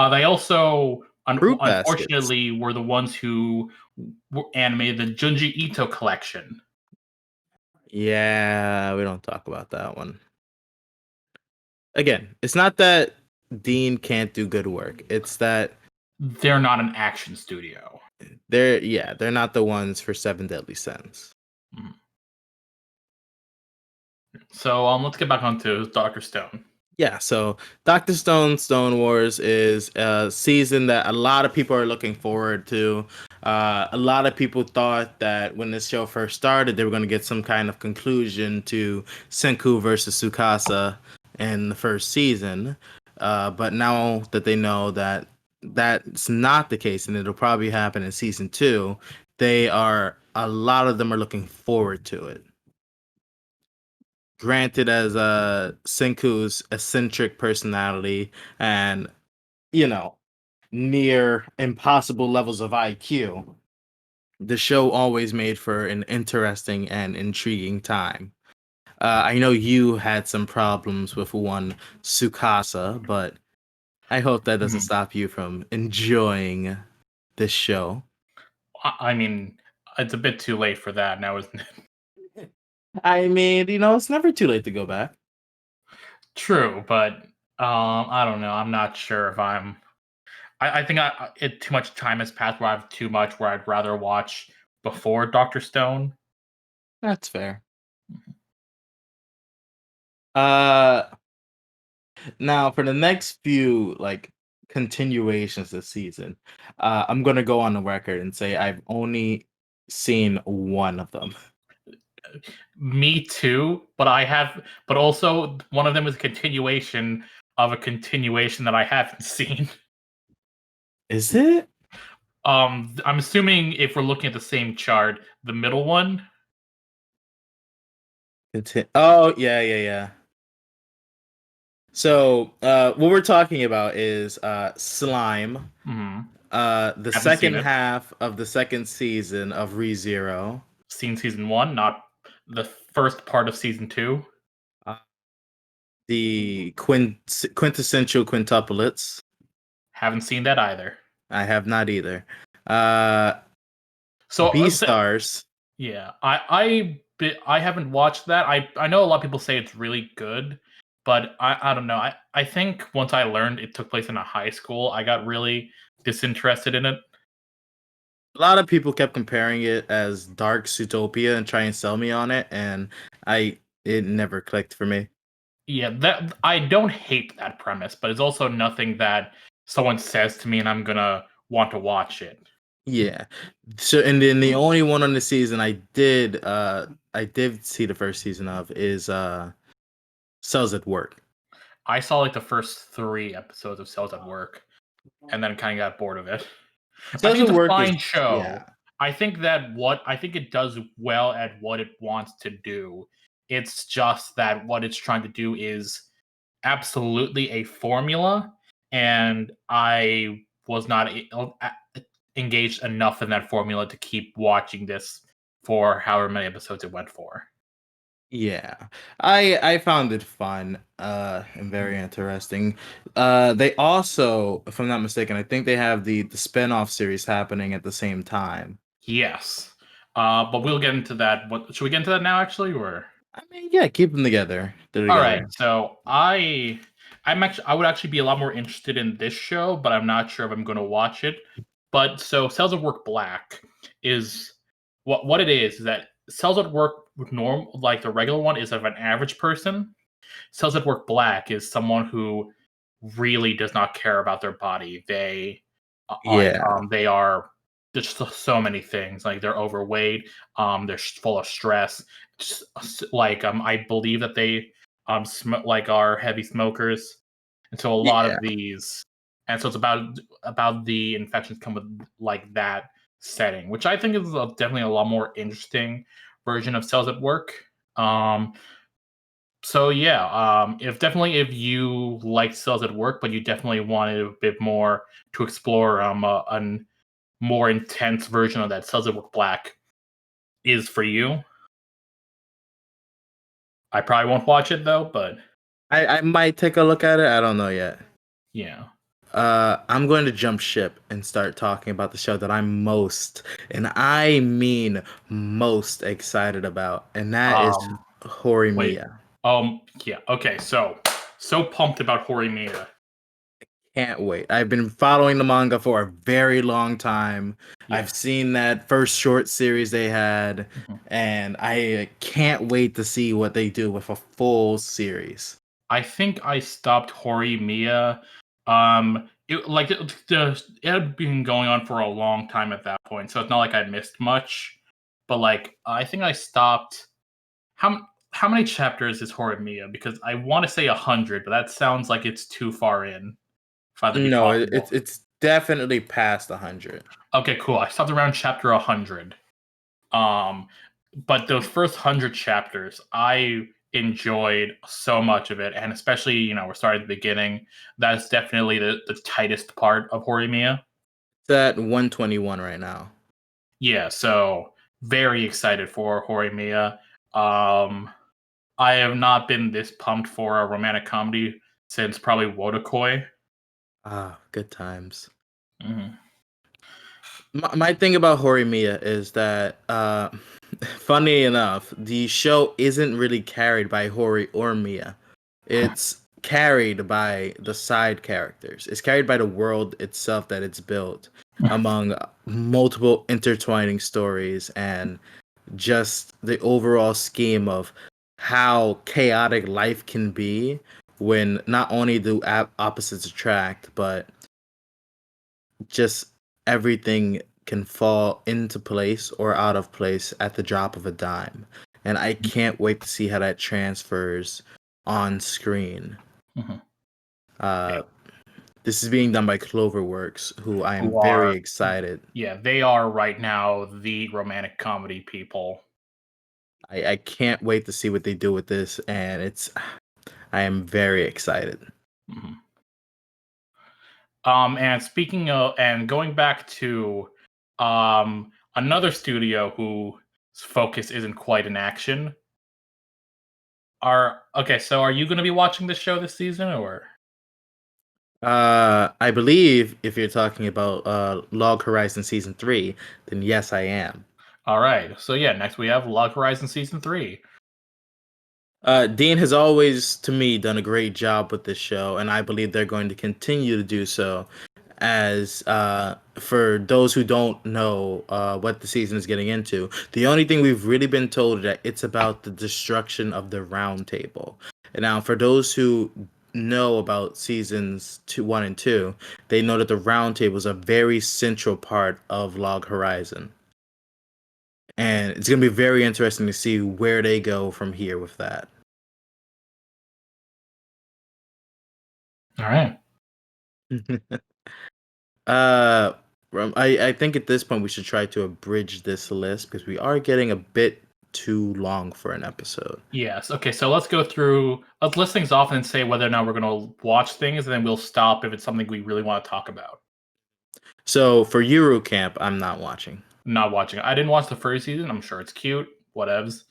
[SPEAKER 2] They also,
[SPEAKER 1] Fruit baskets.
[SPEAKER 2] unfortunately, were the ones who animated the Junji Ito collection.
[SPEAKER 1] Yeah, we don't talk about that one. Again, it's not that Dean can't do good work. It's that
[SPEAKER 2] They're not an action studio.
[SPEAKER 1] they're not the ones for Seven Deadly Sins.
[SPEAKER 2] Mhm. So let's get back onto Doctor Stone.
[SPEAKER 1] Yeah, so Doctor Stone Stone Wars is a season that a lot of people are looking forward to. A lot of people thought that when this show first started, they were going to get some kind of conclusion to Senku versus Tsukasa in the first season. But now that they know that that's not the case and it'll probably happen in season two, a lot of them are looking forward to it. Granted, as Senku's eccentric personality and you know near impossible levels of IQ, the show always made for an interesting and intriguing time. I know you had some problems with one Sukasa, but I hope that doesn't
[SPEAKER 2] Mhm.
[SPEAKER 1] stop you from enjoying this show.
[SPEAKER 2] I mean, it's a bit too late for that now, isn't it?
[SPEAKER 1] I mean, it's never too late to go back.
[SPEAKER 2] True, but I don't know. I'm not sure if I'm. I think too much time has passed where I have too much where I'd rather watch before Doctor Stone.
[SPEAKER 1] That's fair. Uh, Now, for the next few continuations this season, I'm gonna go on the record and say I've only seen one of them.
[SPEAKER 2] Me too, but I have. But also, one of them is a continuation of a continuation that I haven't seen.
[SPEAKER 1] Is it?
[SPEAKER 2] I'm assuming if we're looking at the same chart, the middle one.
[SPEAKER 1] Oh, yeah, yeah, yeah. So, what we're talking about is Slime,
[SPEAKER 2] Mhm.
[SPEAKER 1] the
[SPEAKER 2] Haven't seen
[SPEAKER 1] second
[SPEAKER 2] it.
[SPEAKER 1] half of the second season of ReZero,
[SPEAKER 2] Seen season one, not the first part of season two.
[SPEAKER 1] uh, the quintessential quintuplets.
[SPEAKER 2] Haven't seen that either.
[SPEAKER 1] I have not either. Uh,
[SPEAKER 2] So
[SPEAKER 1] Beastars.
[SPEAKER 2] yeah, I haven't watched that. I know a lot of people say it's really good, but I don't know. I think once I learned it took place in a high school, I got really disinterested in it.
[SPEAKER 1] A lot of people kept comparing it as Dark Zootopia and trying to sell me on it, and it never clicked for me.
[SPEAKER 2] Yeah, that I don't hate that premise, but it's also nothing that someone says to me and I'm gonna want to watch it.
[SPEAKER 1] Yeah. So and then the only one on the season I did see the first season of is Cells at Work.
[SPEAKER 2] I saw like the first 3 episodes of Cells at Work and then kind of got bored of it. I
[SPEAKER 1] Cells
[SPEAKER 2] think
[SPEAKER 1] at
[SPEAKER 2] it's a
[SPEAKER 1] Work
[SPEAKER 2] fine
[SPEAKER 1] is yeah.
[SPEAKER 2] show. I think it does well at what it wants to do. It's just that what it's trying to do is absolutely a formula, and I was not engaged enough in that formula to keep watching this for however many episodes it went for.
[SPEAKER 1] Yeah. I found it fun and very interesting. They also, if I'm not mistaken, I think they have the spin-off series happening at the same time.
[SPEAKER 2] Yes, but we'll get into that. What should we get into that now? Actually, or
[SPEAKER 1] I mean, yeah, keep them together. They're
[SPEAKER 2] all right.
[SPEAKER 1] together.
[SPEAKER 2] So I would actually be a lot more interested in this show, but I'm not sure if I'm going to watch it. But so Cells at Work Black is what it is that Cells at Work norm like the regular one is of an average person. Cells at Work Black is someone who really does not care about their body.
[SPEAKER 1] Yeah.
[SPEAKER 2] They are just so many things. Like they're overweight, they're full of stress. Like I believe that they like are heavy smokers, and so a lot
[SPEAKER 1] Yeah.
[SPEAKER 2] of these, and so it's about the infections come with like that setting, which I think is definitely a lot more interesting version of Cells at Work. Um, so yeah, if you like Cells at Work, but you definitely wanted a bit more to explore, a more intense version of that Cells at Work Black is for you. I probably won't watch it though, but
[SPEAKER 1] I might take a look at it. I don't know yet.
[SPEAKER 2] yeah.
[SPEAKER 1] I'm going to jump ship and start talking about the show that I'm most, and I mean most excited about, and that is
[SPEAKER 2] Um, wait.
[SPEAKER 1] Horimiya.
[SPEAKER 2] Yeah. Okay. So pumped about Horimiya.
[SPEAKER 1] Can't wait. I've been following the manga for a very long time.
[SPEAKER 2] Yeah.
[SPEAKER 1] I've seen that first short series they had,
[SPEAKER 2] Mhm.
[SPEAKER 1] and I can't wait to see what they do with a full series.
[SPEAKER 2] I think I stopped Horimiya. It had been going on for a long time at that point, so it's not like I missed much. But like, I think I stopped. How many chapters is Horimiya? Because I want to say 100, but that sounds like it's too far in for that to be
[SPEAKER 1] No,
[SPEAKER 2] possible.
[SPEAKER 1] it's definitely past 100.
[SPEAKER 2] Okay, cool. I stopped around chapter 100. Um, but those first 100 chapters, I enjoyed so much of it, and especially we're starting at the beginning. That's definitely the tightest part of Horimiya.
[SPEAKER 1] It's at 121 right now.
[SPEAKER 2] Yeah, so very excited for Horimiya. Um, I have not been this pumped for a romantic comedy since probably Wodakoi.
[SPEAKER 1] Ah, good times.
[SPEAKER 2] Mhm.
[SPEAKER 1] My thing about Horimiya is that, funny enough, the show isn't really carried by Hori or Mia. It's carried by the side characters. It's carried by the world itself that it's built among multiple intertwining stories and just the overall scheme of how chaotic life can be when not only do opposites attract, but just everything can fall into place or out of place at the drop of a dime. And I can't wait to see how that transfers on screen.
[SPEAKER 2] Mhm. Yeah,
[SPEAKER 1] Uh, this is being done by Cloverworks, who I am
[SPEAKER 2] who
[SPEAKER 1] very
[SPEAKER 2] are
[SPEAKER 1] excited.
[SPEAKER 2] yeah, they are right now the romantic comedy people.
[SPEAKER 1] I can't wait to see what they do with this, and I am very excited.
[SPEAKER 2] Mhm. And speaking of, and going back to another studio whose focus isn't quite in action. So are you going to be watching the show this season, or?
[SPEAKER 1] I believe if you're talking about Log Horizon season 3, then yes, I am.
[SPEAKER 2] All right, so yeah, next we have Log Horizon season 3.
[SPEAKER 1] Dean has always, to me, done a great job with this show, and I believe they're going to continue to do so. As for those who don't know what the season is getting into, the only thing we've really been told is that it's about the destruction of the Round Table. And now, for those who know about seasons 1 and 2, they know that the Round Table is a very central part of Log Horizon, and it's going to be very interesting to see where they go from here with that.
[SPEAKER 2] All right.
[SPEAKER 1] Uh, I think at this point we should try to abridge this list because we are getting a bit too long for an episode.
[SPEAKER 2] Yes. Okay, so let's go through. Let's list things off and say whether or not we're going to watch things, and then we'll stop if it's something we really want to talk about.
[SPEAKER 1] So for Euro Camp, I'm not watching.
[SPEAKER 2] Not watching. I didn't watch the first season. I'm sure it's cute. Whatevs.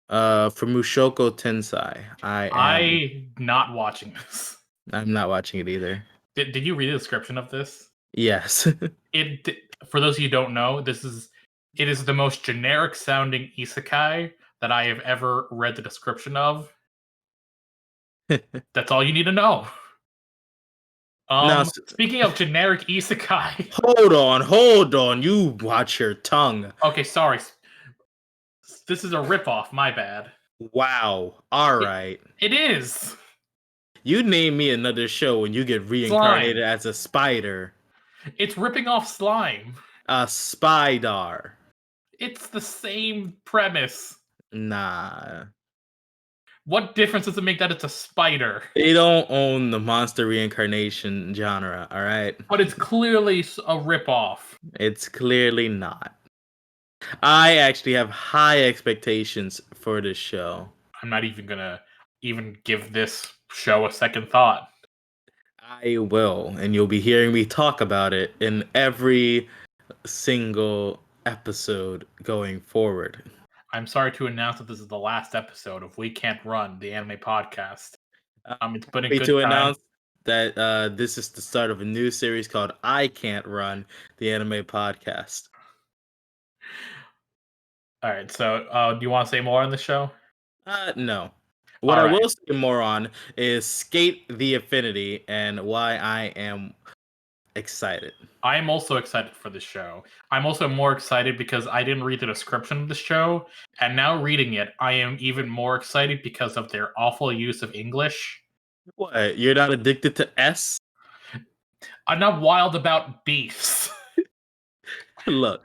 [SPEAKER 1] For Mushoko Tensei,
[SPEAKER 2] I not watching this.
[SPEAKER 1] I'm not watching it either.
[SPEAKER 2] Did you read the description of this?
[SPEAKER 1] Yes.
[SPEAKER 2] It For those of you who don't know, it is the most generic sounding isekai that I have ever read the description of. That's all you need to know.
[SPEAKER 1] Now,
[SPEAKER 2] Speaking of generic isekai.
[SPEAKER 1] hold on. You watch your tongue.
[SPEAKER 2] Okay, sorry. This is a ripoff. My bad.
[SPEAKER 1] Wow. All
[SPEAKER 2] It,
[SPEAKER 1] right.
[SPEAKER 2] it is
[SPEAKER 1] You name me another show when you get reincarnated
[SPEAKER 2] slime.
[SPEAKER 1] as a spider.
[SPEAKER 2] It's ripping off slime.
[SPEAKER 1] A spider.
[SPEAKER 2] It's the same premise.
[SPEAKER 1] Nah.
[SPEAKER 2] What difference does it make that it's a spider?
[SPEAKER 1] They don't own the monster reincarnation genre, all right?
[SPEAKER 2] But it's clearly a ripoff.
[SPEAKER 1] It's clearly not. I actually have high expectations for this show.
[SPEAKER 2] I'm not even gonna even give this show a second thought.
[SPEAKER 1] I will, and you'll be hearing me talk about it in every single episode going forward.
[SPEAKER 2] I'm sorry to announce that this is the last episode of We Can't Run, the anime podcast.
[SPEAKER 1] I'm
[SPEAKER 2] It's been a
[SPEAKER 1] happy
[SPEAKER 2] good
[SPEAKER 1] to
[SPEAKER 2] time.
[SPEAKER 1] announce that this is the start of a new series called I Can't Run, the anime podcast.
[SPEAKER 2] All right. So, do you want to say more on the show?
[SPEAKER 1] No. What
[SPEAKER 2] All
[SPEAKER 1] I
[SPEAKER 2] right.
[SPEAKER 1] will say more on is Skate the Affinity and why I am excited.
[SPEAKER 2] I am also excited for the show. I'm also more excited because I didn't read the description of the show, and now reading it, I am even more excited because of their awful use of English.
[SPEAKER 1] What? You're not addicted to S?
[SPEAKER 2] I'm not wild about beefs.
[SPEAKER 1] Look,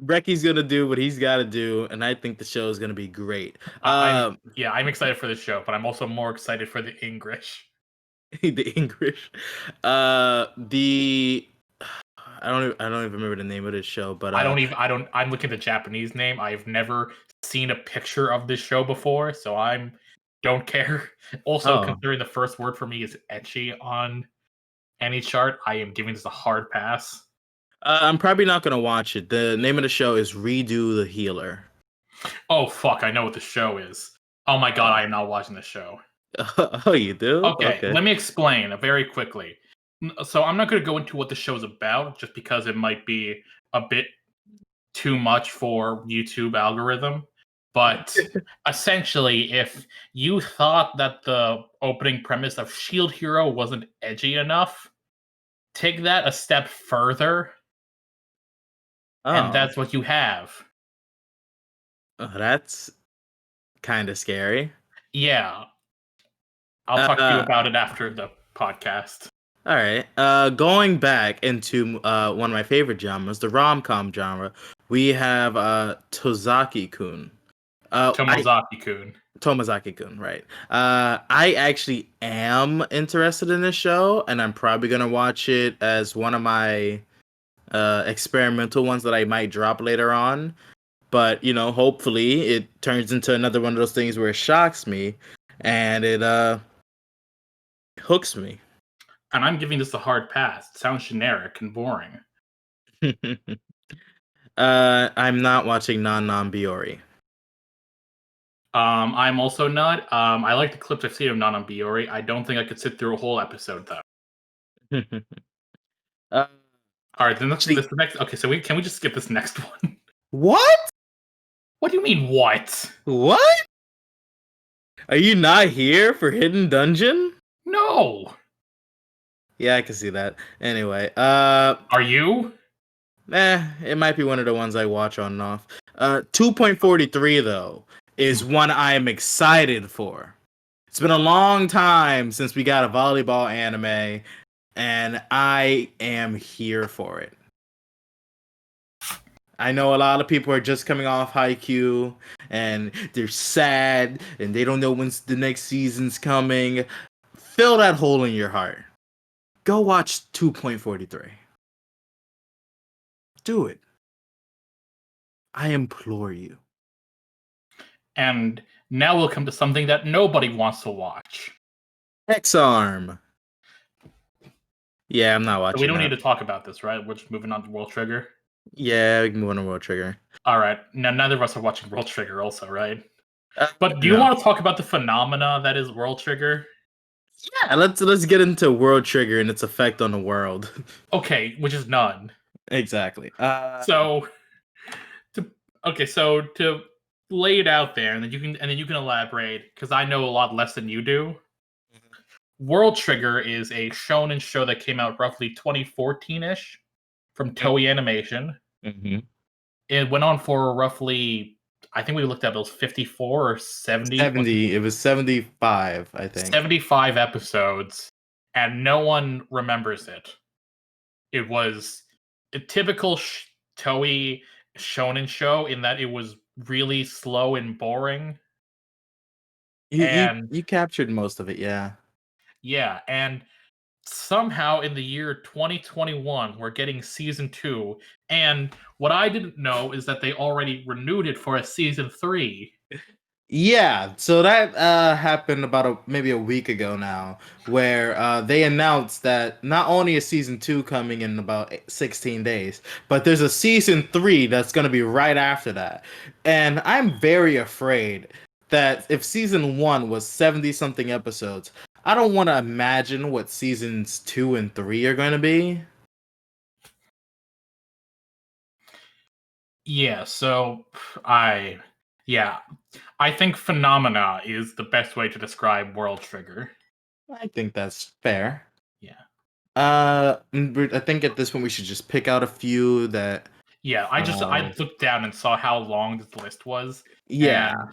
[SPEAKER 1] Brecky's gonna do what he's got to do, and I think the show is gonna be great.
[SPEAKER 2] I'm excited for the show, but I'm also more excited for the English.
[SPEAKER 1] The English, the I don't even remember the name of this show, but
[SPEAKER 2] I'm looking at the Japanese name. I've never seen a picture of this show before, so don't care. Also,
[SPEAKER 1] oh,
[SPEAKER 2] considering the first word for me is etchy on any chart, I am giving this a hard pass.
[SPEAKER 1] I'm probably not gonna watch it. The name of the show is Redo the Healer.
[SPEAKER 2] Oh fuck, I know what the show is. Oh my god,
[SPEAKER 1] Oh,
[SPEAKER 2] I am not watching the show.
[SPEAKER 1] oh, you do?
[SPEAKER 2] Okay,
[SPEAKER 1] Okay.
[SPEAKER 2] let me explain very quickly. So I'm not going to go into what the show is about, just because it might be a bit too much for YouTube algorithm. But essentially, if you thought that the opening premise of Shield Hero wasn't edgy enough, take that a step further, and
[SPEAKER 1] Oh,
[SPEAKER 2] that's what you have.
[SPEAKER 1] that's kind of scary.
[SPEAKER 2] Yeah, I'll talk to you
[SPEAKER 1] Uh,
[SPEAKER 2] about it after the podcast.
[SPEAKER 1] all right. Going back into one of my favorite genres, the rom-com genre, we have Tozaki-kun. I
[SPEAKER 2] Tomozaki-kun.
[SPEAKER 1] Tomazaki-kun, right? I actually am interested in this show, and I'm probably gonna watch it as one of my experimental ones that I might drop later on. But hopefully it turns into another one of those things where it shocks me and it hooks me.
[SPEAKER 2] And I'm giving this a hard pass. It sounds generic and boring.
[SPEAKER 1] I'm not watching Non Biori.
[SPEAKER 2] I'm also not. I like the clips I've seen of Nanan Biori. I don't think I could sit through a whole episode though.
[SPEAKER 1] uh,
[SPEAKER 2] All right, then
[SPEAKER 1] actually,
[SPEAKER 2] this next. Okay, so can we just skip this next one?
[SPEAKER 1] what?
[SPEAKER 2] What do you mean what?
[SPEAKER 1] What? Are you not here for Hidden Dungeon?
[SPEAKER 2] No.
[SPEAKER 1] Yeah, I can see that. Anyway,
[SPEAKER 2] Are you?
[SPEAKER 1] it might be one of the ones I watch on and off. 2.43 though is one I am excited for. It's been a long time since we got a volleyball anime, and I am here for it. I know a lot of people are just coming off Haikyuu, and they're sad, and they don't know when the next season's coming. Fill that hole in your heart. Go watch 2.43. Do it. I implore you.
[SPEAKER 2] And now we'll come to something that nobody wants to watch.
[SPEAKER 1] X-Arm. Yeah, I'm not watching
[SPEAKER 2] So we don't
[SPEAKER 1] that.
[SPEAKER 2] need to talk about this, right? We're just moving on to World Trigger.
[SPEAKER 1] Yeah, we can move on to World Trigger.
[SPEAKER 2] All right. Now neither of us are watching World Trigger, also, right? But do you
[SPEAKER 1] No.
[SPEAKER 2] want to talk about the phenomena that is World Trigger?
[SPEAKER 1] Yeah, let's get into World Trigger and its effect on the world.
[SPEAKER 2] Okay, which is none.
[SPEAKER 1] Exactly.
[SPEAKER 2] So to lay it out there, and then you can elaborate because I know a lot less than you do. World Trigger is a shonen show that came out roughly 2014-ish from Toei Animation.
[SPEAKER 1] Mm-hmm.
[SPEAKER 2] It went on for roughly, I think we looked at it was 54 or 70.
[SPEAKER 1] 70. It was 75, I think.
[SPEAKER 2] 75 episodes, and no one remembers it. It was a typical Toei shonen show in that it was really slow and boring.
[SPEAKER 1] You captured most of it, yeah.
[SPEAKER 2] Yeah, and somehow in the year 2021 we're getting season 2, and what I didn't know is that they already renewed it for a season 3.
[SPEAKER 1] Yeah, so that happened about maybe a week ago now, where they announced that not only is season 2 coming in about 16 days, but there's a season 3 that's going to be right after that. And I'm very afraid that if season 1 was 70 something episodes, I don't want to imagine what seasons 2 and 3 are going to be.
[SPEAKER 2] Yeah, so I yeah, I think phenomena is the best way to describe World Trigger.
[SPEAKER 1] I think that's fair.
[SPEAKER 2] Yeah.
[SPEAKER 1] I think at this point we should just pick out a few that.
[SPEAKER 2] Yeah, I
[SPEAKER 1] Uh,
[SPEAKER 2] looked down and saw how long this list was,
[SPEAKER 1] yeah,
[SPEAKER 2] and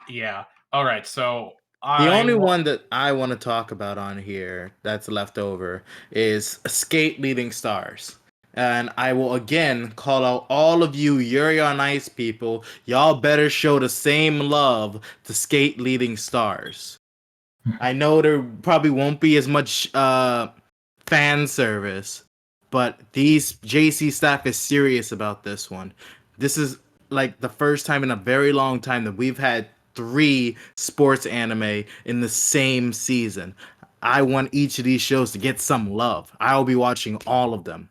[SPEAKER 2] yeah. All right, so
[SPEAKER 1] the
[SPEAKER 2] I
[SPEAKER 1] only
[SPEAKER 2] wa-
[SPEAKER 1] one that I want to talk about on here that's left over is Skate Leading Stars. And I will again call out all of you Yuri on Ice people. Y'all better show the same love to Skate Leading Stars. I know there probably won't be as much fan service, but these JC staff is serious about this one. This is like the first time in a very long time that we've had 3 sports anime in the same season. I want each of these shows to get some love. I'll be watching all of them.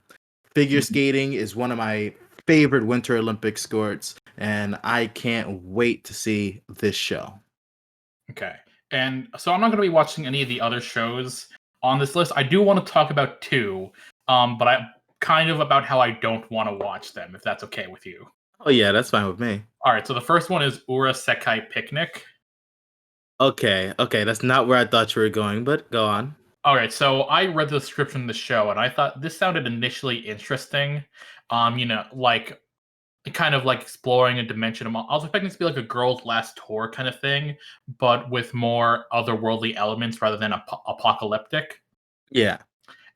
[SPEAKER 1] Figure skating is one of my favorite Winter Olympic sports, and I can't wait to see this show.
[SPEAKER 2] okay. And so I'm not going to be watching any of the other shows on this list. I do want to talk about two, but I kind of about how I don't want to watch them, if that's okay with you.
[SPEAKER 1] Oh yeah, that's fine with me.
[SPEAKER 2] All right, so the first one is Ura Sekai Picnic.
[SPEAKER 1] Okay, that's not where I thought you were going, but go on.
[SPEAKER 2] All right, so I read the description of the show and I thought this sounded initially interesting. Like kind of like exploring a dimension. I was expecting it to be like a girl's last tour kind of thing, but with more otherworldly elements rather than apocalyptic.
[SPEAKER 1] Yeah.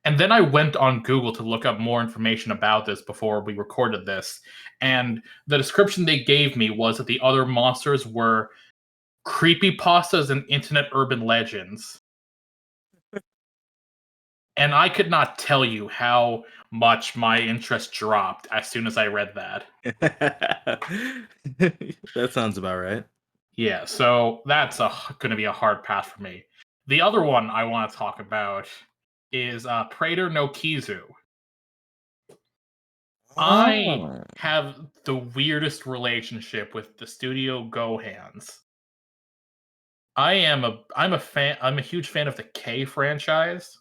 [SPEAKER 2] And then I went on Google to look up more information about this before we recorded this. And the description they gave me was that the other monsters were creepypastas and internet urban legends. And I could not tell you how much my interest dropped as soon as I read that.
[SPEAKER 1] That sounds about right.
[SPEAKER 2] Yeah, so that's going to be a hard pass for me. The other one I want to talk about is Praetor no Kizu. I
[SPEAKER 1] Oh.
[SPEAKER 2] have the weirdest relationship with the Studio Gohans. I'm a huge fan of the K franchise.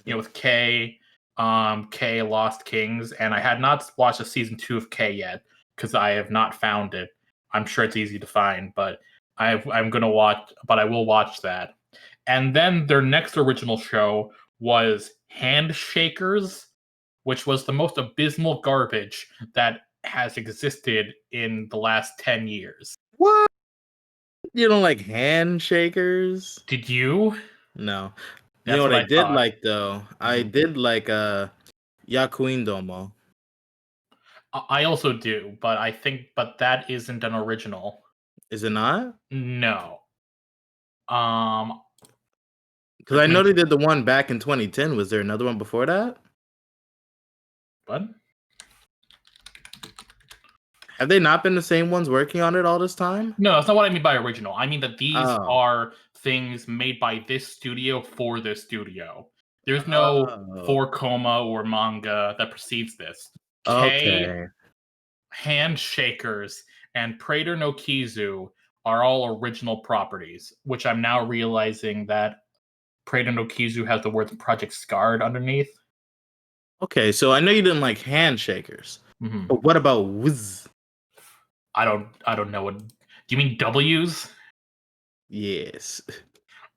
[SPEAKER 2] With K Lost Kings, and I had not watched a season 2 of K yet because I have not found it. I'm sure it's easy to find, but I'm gonna watch. But I will watch that. And then their next original show was Handshakers, which was the most abysmal garbage that has existed in the last 10 years.
[SPEAKER 1] What? You don't like handshakers?
[SPEAKER 2] Did you?
[SPEAKER 1] No. You know
[SPEAKER 2] That's
[SPEAKER 1] what
[SPEAKER 2] what
[SPEAKER 1] I
[SPEAKER 2] I
[SPEAKER 1] did
[SPEAKER 2] thought.
[SPEAKER 1] like though? I
[SPEAKER 2] Mhm.
[SPEAKER 1] did like Yakuin Domo.
[SPEAKER 2] I also do, but that isn't an original.
[SPEAKER 1] Is it not?
[SPEAKER 2] No. Um,
[SPEAKER 1] Because I know they did the one back in 2010. Was there another one before that?
[SPEAKER 2] what?
[SPEAKER 1] Have they not been the same ones working on it all this time?
[SPEAKER 2] No, that's not what I mean by original. I mean that these
[SPEAKER 1] Oh.
[SPEAKER 2] are things made by this studio for this studio. There's no
[SPEAKER 1] Oh.
[SPEAKER 2] 4 Koma or manga that precedes this. K,
[SPEAKER 1] Okay.
[SPEAKER 2] Handshakers, and Praetor no Kizu are all original properties, which I'm now realizing that Praetor no Kizu has the words Project Scarred underneath.
[SPEAKER 1] Okay, so I know you didn't like handshakers.
[SPEAKER 2] Mhm.
[SPEAKER 1] But what about Wiz?
[SPEAKER 2] I don't know what. Do you mean W's?
[SPEAKER 1] Yes.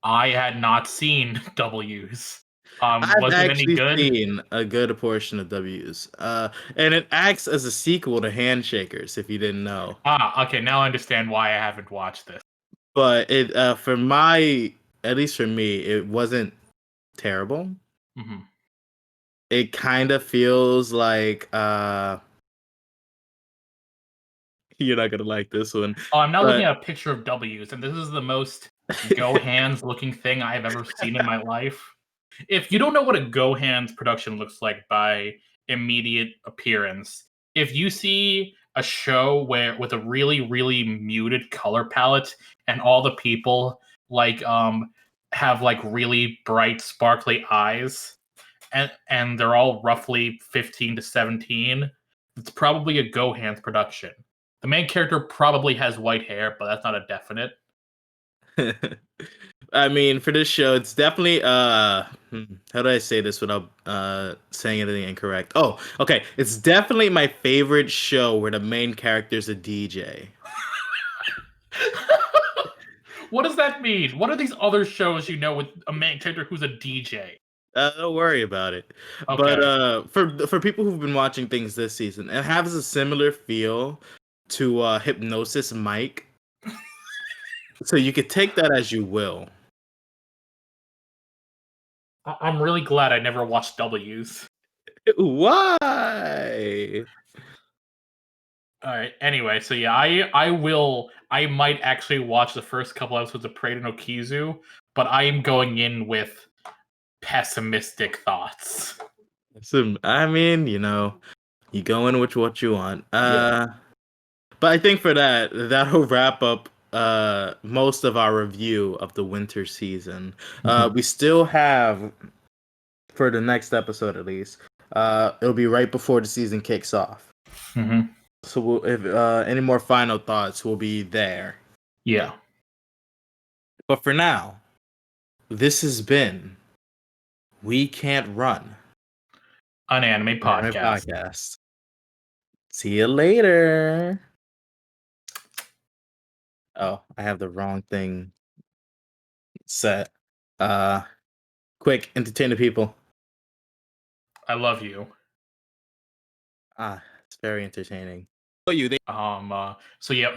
[SPEAKER 2] I had not seen W's.
[SPEAKER 1] I've
[SPEAKER 2] Was it any
[SPEAKER 1] actually
[SPEAKER 2] good?
[SPEAKER 1] seen a good portion of W's. And it acts as a sequel to Handshakers, if you didn't know.
[SPEAKER 2] Ah, okay. Now I understand why I haven't watched this.
[SPEAKER 1] But it for my at least for me, it wasn't terrible.
[SPEAKER 2] Hmm.
[SPEAKER 1] It kind of feels like you're not gonna like this one.
[SPEAKER 2] Oh, I'm now looking
[SPEAKER 1] But
[SPEAKER 2] at a picture of W's, and this is the most Go Hands looking thing I have ever seen in my life. If you don't know what a Go Hands production looks like by immediate appearance, if you see a show where with a really really muted color palette and all the people have like really bright sparkly eyes and they're all roughly 15 to 17, it's probably a Go Hands production. The main character probably has white hair, but that's not a definite.
[SPEAKER 1] I mean, for this show, it's definitely how do I say this without saying anything incorrect? Oh, okay. It's definitely my favorite show where the main character is a DJ.
[SPEAKER 2] What does that mean? What are these other shows you know with a main character who's a DJ?
[SPEAKER 1] Don't worry about it. But
[SPEAKER 2] Okay.
[SPEAKER 1] for people who've been watching things this season, it has a similar feel to Hypnosis Mike. So you could take that as you will.
[SPEAKER 2] I'm really glad I never watched W's.
[SPEAKER 1] Why?
[SPEAKER 2] All right. Anyway, so yeah, I might actually watch the first couple episodes of Parade no Kizu, but I am going in with pessimistic thoughts.
[SPEAKER 1] So, I mean, you go in with what you want.
[SPEAKER 2] Yeah.
[SPEAKER 1] But I think for that'll wrap up most of our review of the winter season. We still have, for the next episode at least, it'll be right before the season kicks off.
[SPEAKER 2] Mm-hmm.
[SPEAKER 1] So if any more final thoughts will be there.
[SPEAKER 2] Yeah.
[SPEAKER 1] But for now, this has been We Can't Run,
[SPEAKER 2] An anime
[SPEAKER 1] an anime
[SPEAKER 2] podcast.
[SPEAKER 1] podcast. See you later. Oh, I have the wrong thing set. Quick, entertain the people.
[SPEAKER 2] I love you.
[SPEAKER 1] It's very entertaining. Oh, you.
[SPEAKER 2] So yeah,